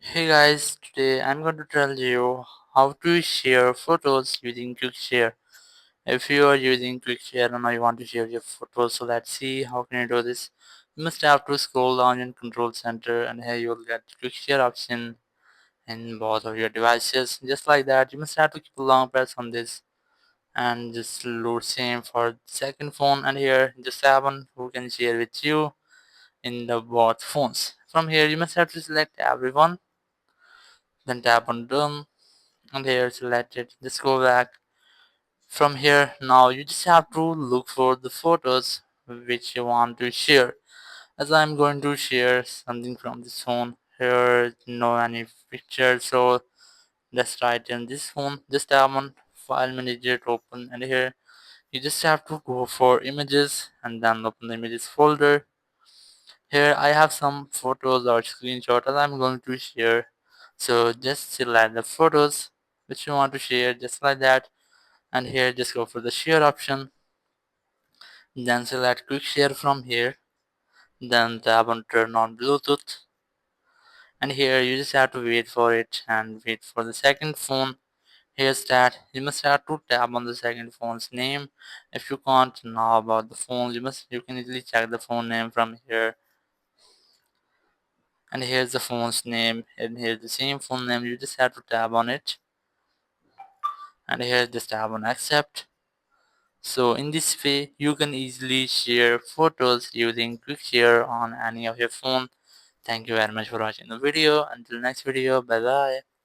Hey guys, today I'm going to tell you how to share photos using Quick Share. If you are using Quick Share and you want to share your photos, so let's see how can you do this. You must have to scroll down in Control Center, and here you'll get Quick Share option in both of your devices. Just like that, you must have to keep a long press on this and just load same for the second phone, and here just tap on who can share with you in the both phones. From here you must have to select everyone, then tap on done, and here select it. Just go back. From here now you just have to look for the photos which you want to share. As I'm going to share something from this phone, here no any picture, so let's write in this phone. Just tap on file manager to open, and here you just have to go for images and then open the images folder. Here I have some photos or screenshots that I'm going to share, so just select the photos which you want to share, just like that. And here just go for the share option, then select quick share from here, then tap on turn on Bluetooth, and here you just have to wait for it and wait for the second phone. Here's that you must have to tap on the second phone's name. If you can't know about the phones, you can easily check the phone name from here. And here's the phone's name, and here's the same phone name. You just have to tap on it, and here just tap on accept. So in this way, you can easily share photos using quick share on any of your phone. Thank you very much for watching the video. Until next video, bye bye.